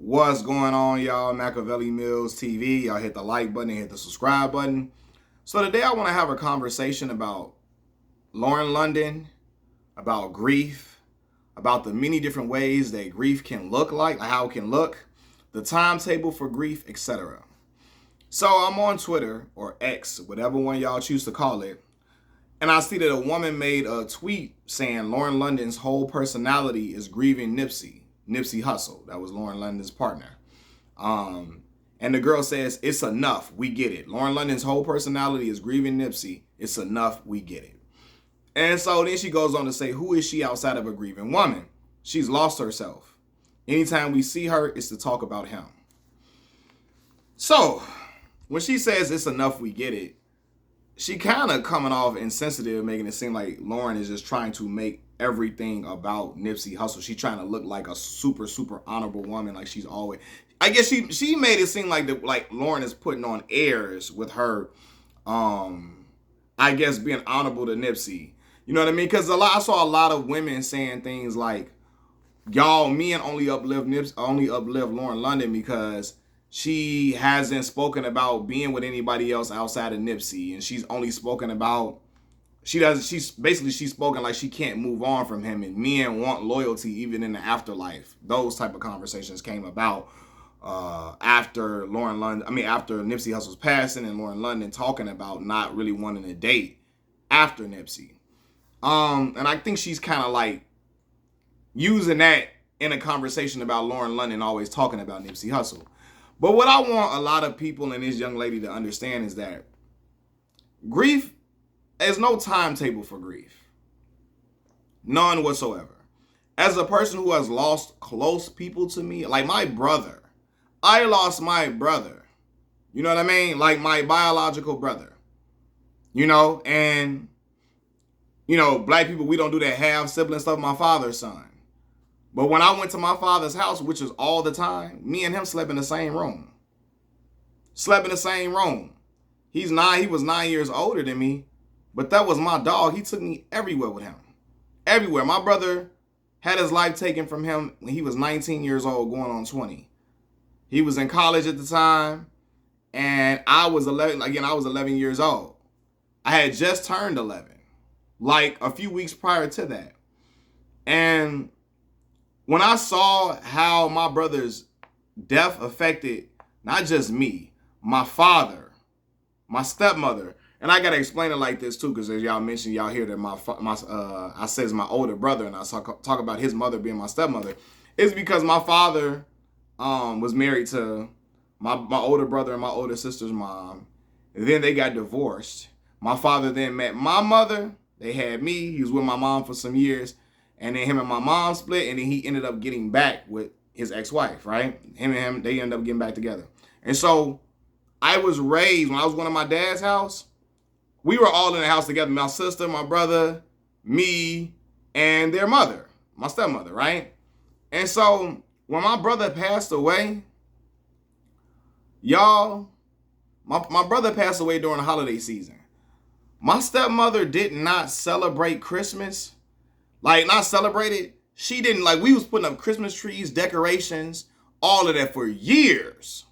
What's going on, y'all? Machiavelli Mills TV. Y'all hit the like button and hit the subscribe button. So today I want to have a conversation about Lauren London, about grief, about the many different ways that grief can look like how it can look, the timetable for grief, etc. So I'm on Twitter, or X, whatever one y'all choose to call it, and I see that a woman made a tweet saying Lauren London's whole personality is grieving Nipsey Hussle. That was Lauren London's partner. And the girl says, it's enough. We get it. Lauren London's whole personality is grieving Nipsey. It's enough. We get it. And so then she goes on to say, who is she outside of a grieving woman? She's lost herself. Anytime we see her, it's to talk about him. So when she says it's enough, we get it, she kind of coming off insensitive, making it seem like Lauren is just trying to make everything about Nipsey Hussle. She's trying to look like a super honorable woman, like she's always. I guess she made it seem like Lauren is putting on airs with her. I guess being honorable to Nipsey. You know what I mean? Because I saw a lot of women saying things like, "Y'all, men only uplift Lauren London because she hasn't spoken about being with anybody else outside of Nipsey, and she's only spoken about she's spoken like she can't move on from him, and men want loyalty even in the afterlife." Those type of conversations came about after Nipsey Hussle's passing, and Lauren London talking about not really wanting to date after Nipsey. And I think she's kind of like using that in a conversation about Lauren London always talking about Nipsey Hussle. But what I want a lot of people and this young lady to understand is that grief, there's no timetable for grief. None whatsoever. As a person who has lost close people to me, like my brother, I lost my brother. You know what I mean? Like my biological brother. And black people, we don't do that half sibling stuff, my father's son. But when I went to my father's house, which is all the time, me and him slept in the same room. He was 9 years older than me, but that was my dog. He took me everywhere with him. Everywhere. My brother had his life taken from him when he was 19 years old, going on 20. He was in college at the time, and I was 11. Again, I was 11 years old. I had just turned 11, like a few weeks prior to that. And when I saw how my brother's death affected not just me, my father, my stepmother, and I gotta explain it like this too, because as y'all mentioned, y'all hear that I says my older brother, and I talk about his mother being my stepmother. It's because my father was married to my older brother and my older sister's mom. And then they got divorced. My father then met my mother. They had me. He was with my mom for some years. And then him and my mom split, and then he ended up getting back with his ex-wife, right? They ended up getting back together. And so I was raised, when I was going to my dad's house, we were all in the house together. My sister, my brother, me, and their mother, my stepmother, right? And so when my brother passed away, y'all, my brother passed away during the holiday season. My stepmother did not celebrate Christmas. Like, not celebrated. She didn't, we was putting up Christmas trees, decorations, all of that for years.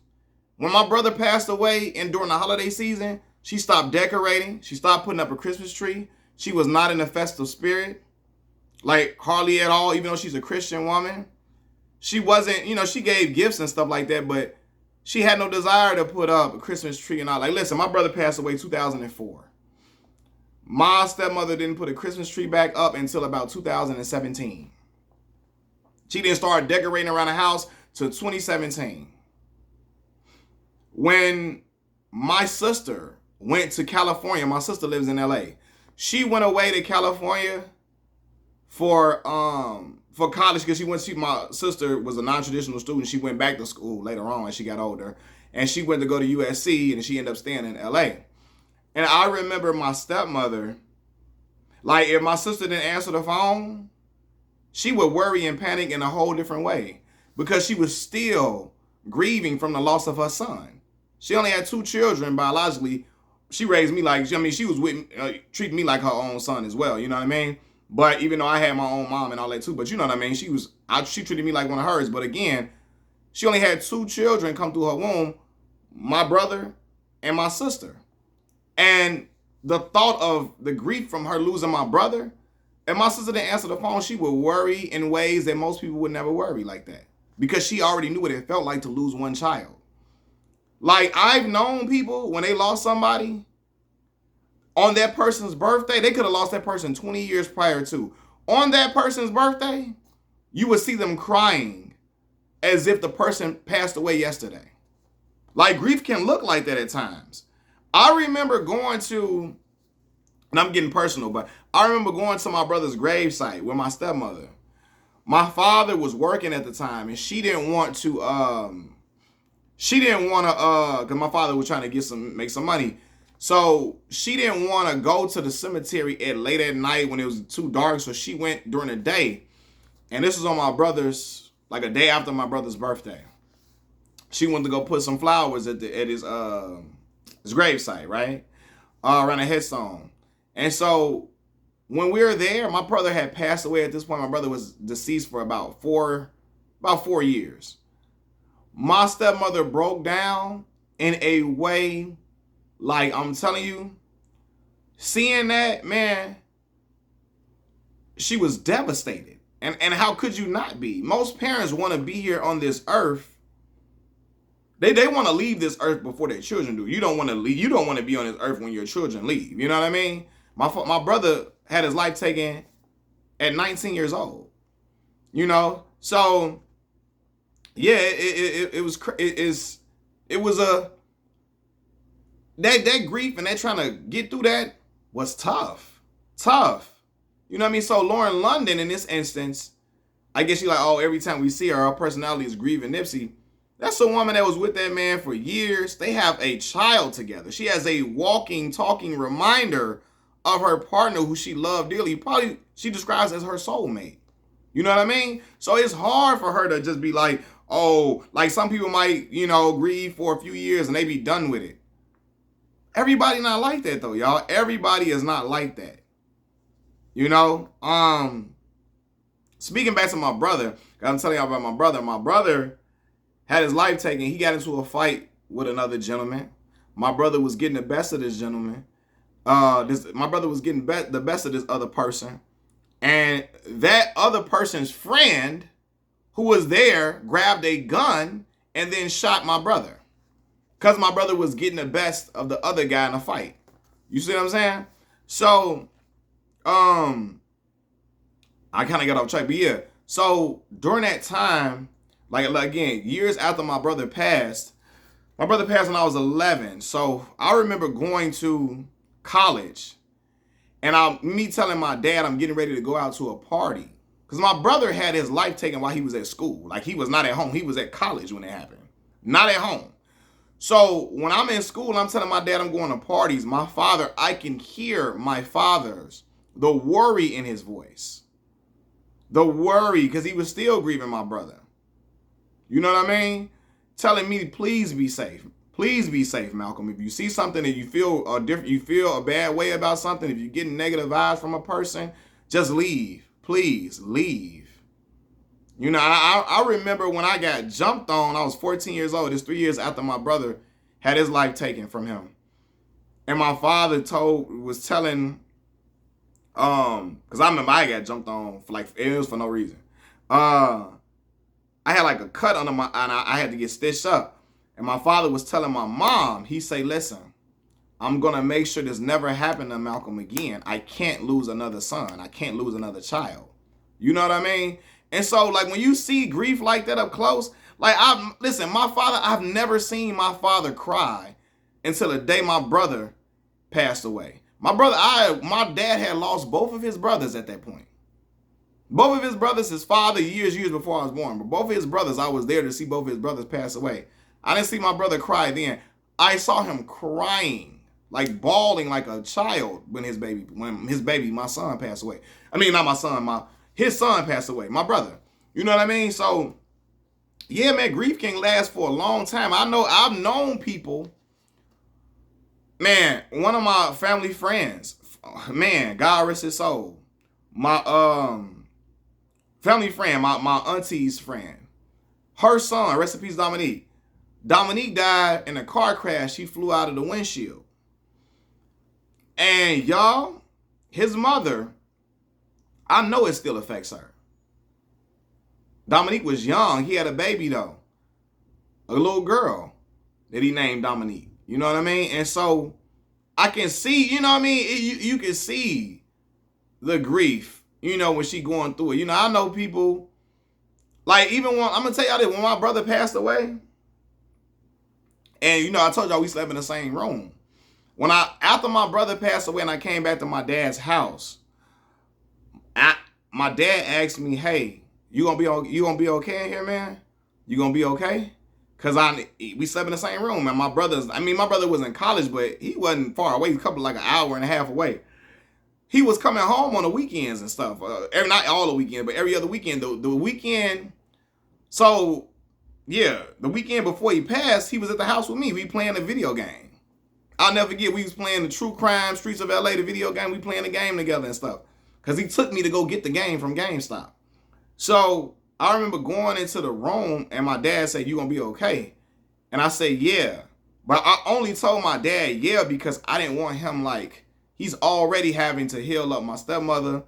When my brother passed away and during the holiday season, she stopped decorating. She stopped putting up a Christmas tree. She was not in the festive spirit, like hardly at all, even though she's a Christian woman. She wasn't, she gave gifts and stuff like that, but she had no desire to put up a Christmas tree and all. Like, listen, my brother passed away 2004. My stepmother didn't put a Christmas tree back up until about 2017. She didn't start decorating around the house till 2017. When my sister went to California, my sister lives in LA. She went away to California for college because my sister was a non-traditional student. She went back to school later on as she got older, and she went to go to USC, and she ended up staying in LA. And I remember my stepmother, like, if my sister didn't answer the phone, she would worry and panic in a whole different way because she was still grieving from the loss of her son. She only had 2 children biologically. She raised me she was treating me like her own son as well, you know what I mean? But even though I had my own mom and all that too, but you know what I mean? She treated me like one of hers. But again, She only had 2 children come through her womb, my brother and my sister. And the thought of the grief from her losing my brother, and my sister didn't answer the phone, she would worry in ways that most people would never worry like that. Because she already knew what it felt like to lose one child. Like, I've known people, when they lost somebody, on that person's birthday, they could have lost that person 20 years prior to. On that person's birthday, you would see them crying as if the person passed away yesterday. Like, grief can look like that at times. I remember going to, and I'm getting personal, but I remember going to my brother's gravesite with my stepmother. My father was working at the time, and she didn't want to, because my father was trying to make some money. So she didn't want to go to the cemetery at late at night when it was too dark. So she went during the day. And this was on my brother's, like a day after my brother's birthday. She wanted to go put some flowers at his gravesite, right? Around a headstone. And so when we were there, my brother had passed away at this point. My brother was deceased for about 4 years. My stepmother broke down in a way, like, I'm telling you, seeing that, man, she was devastated. And how could you not be? Most parents want to be here on this earth. They want to leave this earth before their children do. You don't want to leave. You don't want to be on this earth when your children leave. You know what I mean? My brother had his life taken at 19 years old. You know? So, yeah, it was that grief and that trying to get through that was tough. You know what I mean? So Lauren London, in this instance, I guess she's like, oh, every time we see her, her personality is grieving Nipsey. That's a woman that was with that man for years. They have a child together. She has a walking, talking reminder of her partner who she loved dearly. Probably she describes as her soulmate. You know what I mean? So it's hard for her to just be like, oh, like some people might, grieve for a few years and they be done with it. Everybody not like that though, y'all. Everybody is not like that. Speaking back to my brother, I'm telling y'all about my brother. My brother had his life taken. He got into a fight with another gentleman. My brother was getting the best of this gentleman. My brother was getting the best of this other person. And that other person's friend who was there grabbed a gun and then shot my brother. Because my brother was getting the best of the other guy in a fight. You see what I'm saying? So, I kind of got off track, but yeah. So during that time, like again, years after my brother passed when I was 11. So I remember going to college and me telling my dad I'm getting ready to go out to a party. Because my brother had his life taken while he was at school. Like he was not at home. He was at college when it happened. Not at home. So when I'm in school, I'm telling my dad I'm going to parties. My father, I can hear my father's, the worry in his voice. The worry, because he was still grieving my brother. You know what I mean? Telling me, please be safe. Please be safe, Malcolm. If you see something and you feel a bad way about something, if you're getting negative vibes from a person, just leave. Please, leave. I remember when I got jumped on, I was 14 years old. It's 3 years after my brother had his life taken from him. And my father was telling, because I remember I got jumped on for it was for no reason. I had like a cut under my, and I had to get stitched up. And my father was telling my mom, he say, listen, I'm going to make sure this never happened to Malcolm again. I can't lose another son. I can't lose another child. You know what I mean? And so like when you see grief like that up close, my father, I've never seen my father cry until the day my brother passed away. My dad had lost both of his brothers at that point. Both of his brothers, his father, years before I was born. But both of his brothers, I was there to see both of his brothers pass away. I didn't see my brother cry then. I saw him crying, like bawling like a child when his baby, my son passed away. I mean, not my son, his son passed away, my brother. You know what I mean? So, yeah, man, grief can last for a long time. I've known people, man, one of my family friends, man, God rest his soul, my family friend, my auntie's friend, Her son, rest in peace, Dominique. Dominique died in a car crash. She flew out of the windshield. And y'all, his mother, I know it still affects her. Dominique was young. He had a baby though. A little girl that he named Dominique. You know what I mean? And so I can see, you know what I mean? You can see the grief, you know, when she going through it. You know, I know people, like even when, I'm going to tell y'all this, when my brother passed away, and you know, I told y'all we slept in the same room. After my brother passed away and I came back to my dad's house, my dad asked me, hey, you gonna be okay in here, man? You gonna be okay? Cause we slept in the same room, and my brother was in college, but he wasn't far away. He was like an hour and a half away. He was coming home on the weekends and stuff. Not all the weekend, but every other weekend. The weekend. So yeah, the weekend before he passed, he was at the house with me. We playing a video game. I'll never forget. We was playing the True Crime Streets of LA, the video game. We playing the game together and stuff. Cause he took me to go get the game from GameStop. So I remember going into the room and my dad said, you gonna be okay? And I said, yeah. But I only told my dad, yeah, because I didn't want him like, he's already having to heal up my stepmother,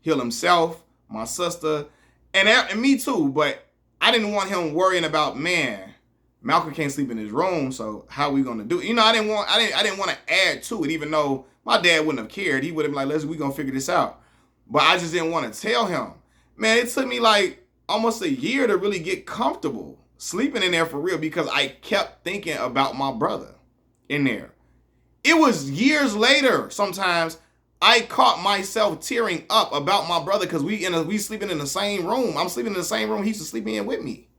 heal himself, my sister, and me too. But I didn't want him worrying about, man, Malcolm can't sleep in his room, so how we gonna do it? You know, I didn't want to add to it, even though my dad wouldn't have cared. He would have been like, we gonna figure this out. But I just didn't want to tell him. Man, it took me like almost a year to really get comfortable sleeping in there for real because I kept thinking about my brother in there. It was years later, sometimes, I caught myself tearing up about my brother because we sleeping in the same room. I'm sleeping in the same room he used to sleep in with me.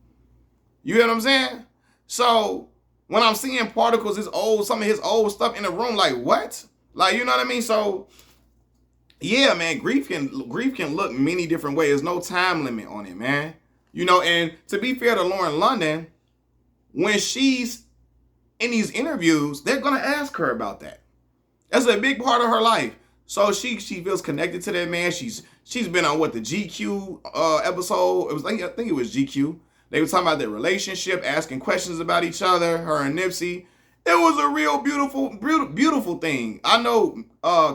You hear what I'm saying? So when I'm seeing particles, some of his old stuff in the room, like what? Like, you know what I mean? So yeah, man, grief can look many different ways. There's no time limit on it, man. You know, and to be fair to Lauren London, when she's in these interviews, they're gonna ask her about that. That's a big part of her life. So she feels connected to that man. She's been on the GQ episode. I think it was GQ. They were talking about their relationship, asking questions about each other, her and Nipsey. It was a real beautiful thing. I know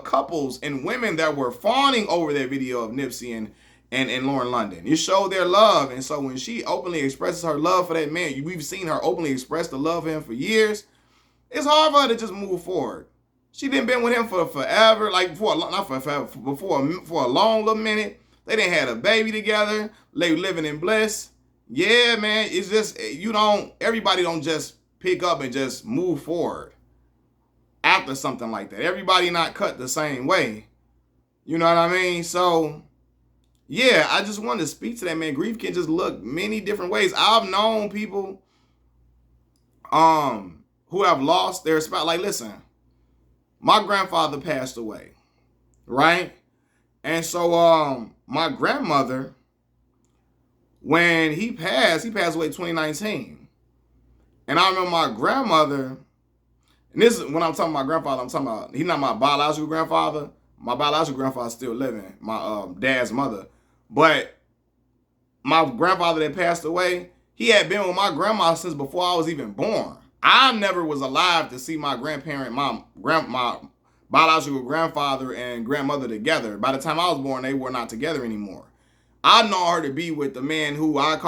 couples and women that were fawning over their video of Nipsey and Lauren London. It showed their love. And so when she openly expresses her love for that man, we've seen her openly express the love for him for years. It's hard for her to just move forward. She didn't been with him for forever, like for a long little minute. They didn't had a baby together. They living in bliss. Yeah, man, it's just, everybody don't just pick up and just move forward after something like that. Everybody not cut the same way. You know what I mean? So, yeah, I just wanted to speak to that, man. Grief can just look many different ways. I've known people who have lost their spouse. Like, listen, my grandfather passed away, right? And so my grandmother, when he passed away in 2019. And I remember my grandmother, and this is when I'm talking about my grandfather, I'm talking about, he's not my biological grandfather. My biological grandfather's still living, my dad's mother. But my grandfather that passed away, he had been with my grandma since before I was even born. I never was alive to see my my biological grandfather and grandmother together. By the time I was born, they were not together anymore. I know her to be with the man who I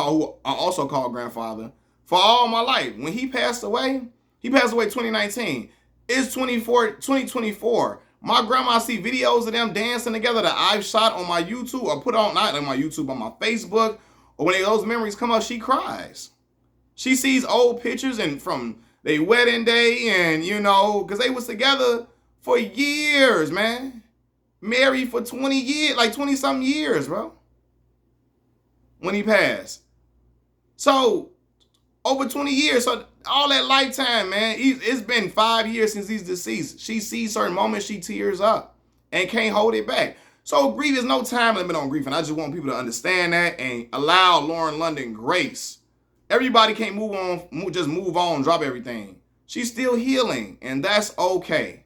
also call grandfather for all my life. When he passed away 2019. It's 2024. My grandma see videos of them dancing together that I've shot on my YouTube or put on, not on my YouTube, on my Facebook. Or when those memories come up, she cries. She sees old pictures and from their wedding day and, because they was together for years, man. Married for 20 years, like 20-something years, bro. When he passed. So, over 20 years, so all that lifetime, man, it's been 5 years since he's deceased. She sees certain moments, she tears up and can't hold it back. So grief is no time limit on grief, and I just want people to understand that and allow Lauren London grace. Everybody can't move on, drop everything. She's still healing, and that's okay.